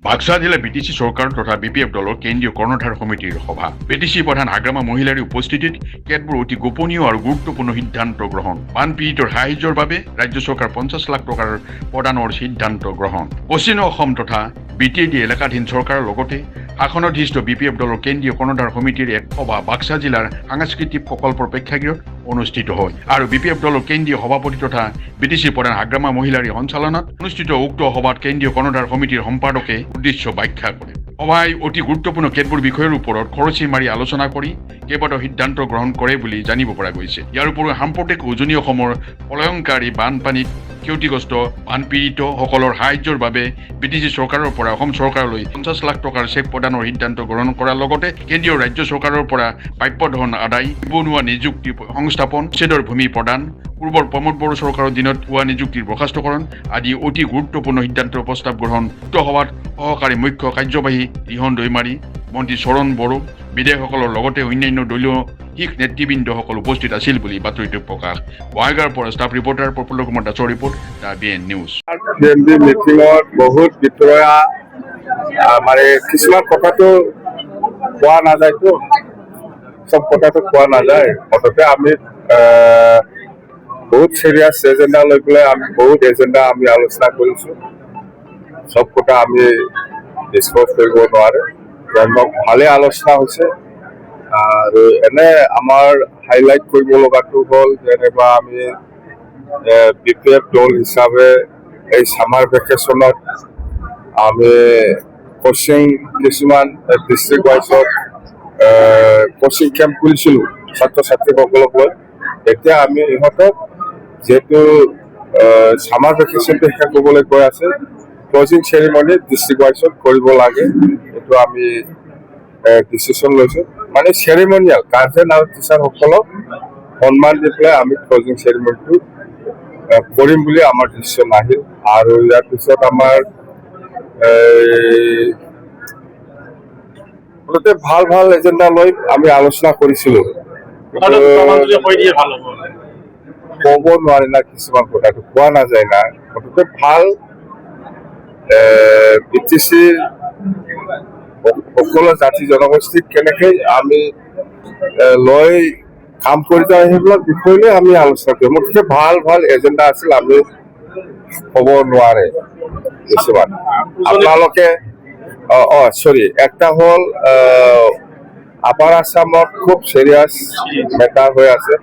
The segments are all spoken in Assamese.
বাক্সা জেলা বিটিসি সৰকাৰ তথা বিপিএফ দলেৰ কেন্দ্ৰীয় কৰ্ণধাৰ সমিতিৰ সভা বিটিসি প্ৰধান হাগ্ৰামা মহিলাৰ উপস্থিতিত কেতবোৰ অতি গোপনীয় আৰ গুৰুত্বপূৰ্ণ সিদ্ধান্ত গ্ৰহণ বানপীড়িতৰ সাহায্যের বাবে রাজ্য সরকার 50 লাখ টাকার প্রদানের সিদ্ধান্ত গ্রহণ পশ্চিম অসম তথা বিটিএডি এলাকাধীন সরকারের লগতে শাসনাধীষ্ঠ বিপিএফ দলের কেন্দ্রীয় কর্ণধার সমিতির এক সভা বাক্সা জেলার সাংস্কৃতিক প্রকল্পের প্রেক্ষাগৃহত অনুষ্ঠিত হয় আর বিপিএফ দলের কেন্দ্রীয় সভাপতি তথা বিটিসি প্রধান হাগ্রামা মহিলার সঞ্চালনত অনুষ্ঠিত উক্ত সভাত কেন্দ্রীয় কর্ণধার সমিতির সম্পাদকে উদ্দেশ্য ব্যাখ্যা করে সভায় অতি গুরুত্বপূর্ণ কেতবোৰ বিষয়েৰ উপৰ খৰচি মাৰি আলোচনা কৰে কেইবাটাও সিদ্ধান্ত গ্ৰহণ কৰে বলে জানিব পৰা গৈছে। ইয়াৰ উপৰি সাম্প্ৰতিক উজনি অসমৰ প্ৰলয়ংকাৰী বানপানীত ক্ষতিগ্ৰস্ত বানপীড়িত সকলৰ সাহায্যৰ বাবে বিটিসি চৰকাৰৰ পৰা অসম চৰকাৰলৈ 50 লাখ টকাৰ চেক প্ৰদানৰ সিদ্ধান্ত গ্ৰহণ কৰাৰ লগতে কেন্দ্ৰীয় ৰাজ্য চৰকাৰৰ পৰা প্ৰাপ্য ধন আদায় নিবনুৱা নিযুক্তি সংস্থাপন উচ্ছেদৰ ভূমি প্ৰদান পূৰ্বৰ প্ৰমোদ বড়ো চৰকাৰৰ দিনত হোৱা নিযুক্তিৰ বৰ্খাস্তকৰণ আদি অতি গুৰুত্বপূৰ্ণ সিদ্ধান্তৰ প্ৰস্তাৱ গ্ৰহণ উক্ত সভাত সহকাৰী মুখ্য কাৰ্যবাহী ৰিহন দৈমাৰী মন্ত্ৰী চৰণ বড়ো বিধায়কসকলৰ লগতে অন্যান্য দলীয় শীৰ্ষ নেতৃবৃন্দসকল উপস্থিত আছিল বুলি বাতৰিটো প্ৰকাশ। বঙাইগাঁৱৰ পৰা ষ্টাফ ৰিপৰ্টাৰ প্ৰফুল্ল কুমাৰ দাসৰ ৰিপৰ্ট দ্য BN নিউজ। মিটিঙত বহুত বিষয়া মানে কিছুমান কথাটো কোৱা নাযায়তো সব কথাটো কোৱা নাযায় মুঠতে আমি বহুত সিৰিয়াস এজেন্ডা লৈ পেলাই আমি বহুত এজেন্ডা আমি আলোচনা কৰিছো সব কথা আমি ডিসকাস কৰিব নোৱাৰে ভালে আলোচনা হৈছে আৰু এনে আমাৰ হাইলাইট কৰিব লগাটো হ'ল যেনেবা আমি বিপিএফ দল হিচাপে এই সামাৰ ভেকেশনত আমি কোচিং কিছুমান ডিস্ট্ৰিক্ট ওয়াইজত কোচিং কেম্প খুলিছিলো ছাত্ৰ ছাত্ৰীসকলক লৈ এতিয়া আমি ইহঁতক যেহেতু সামাৰ ভেকেশনটো শেষ হ'বলৈ গৈ আছে ক্লোজিং সেৰিমনি ডিস্ট্ৰিক্ট ওয়াইজত কৰিব লাগে এইটো আমি ডিসিশন লৈছো মানে সেৰিমনিয়াল গাৰ্জেন আৰু টিচাৰ সকলক সন্মান দি পেলাই আমি ক্লোজিং সেৰিমনিটো কৰিম বুলি আমাৰ ডিসিশন আহিল আৰু ইয়াৰ পিছত আমাৰ ভাল ভাল এজেন্ডা লৈ আমি আলোচনা কৰিছিলো ক'ব নোৱাৰি না কিছুমান কথাটো কোৱা নাযায় না মুঠতে ভাল বিটিসিৰ সকলো জাতি জনগোষ্ঠীক কেনেকৈ আমি লৈ কাম কৰি যাওঁ সেইবিলাক বিষয় লৈ আমি আলোচনা কৰিম মুঠতে ভাল ভাল এজেন্ডা আছিল আমি ক'ব নোৱাৰে কিছুমান আপোনালোকে সরি একটা হল আপার আসামত খুব সিরিয়াস মেটার হয়ে আছে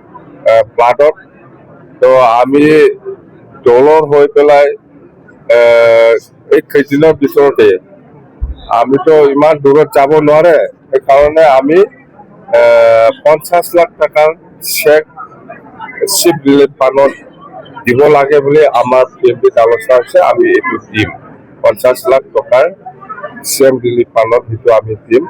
ফ্লাডত তো আমি দলর হয়ে পেলাই এই কেইদিনের ভিতরতে আমি তো ইমান দূরত যাব নোৱাৰে সেইকাৰণে আমি 50 লাখ টাকার চেক চিফ রিলিফ ফান্ডত দিব লাগে বুলি আমার পিএমপিত আলোচনা হৈছে আমি এইটো দিম 50 লাখ টাকার CM রিলিফ ফান্ডত সেইটো আমি দিম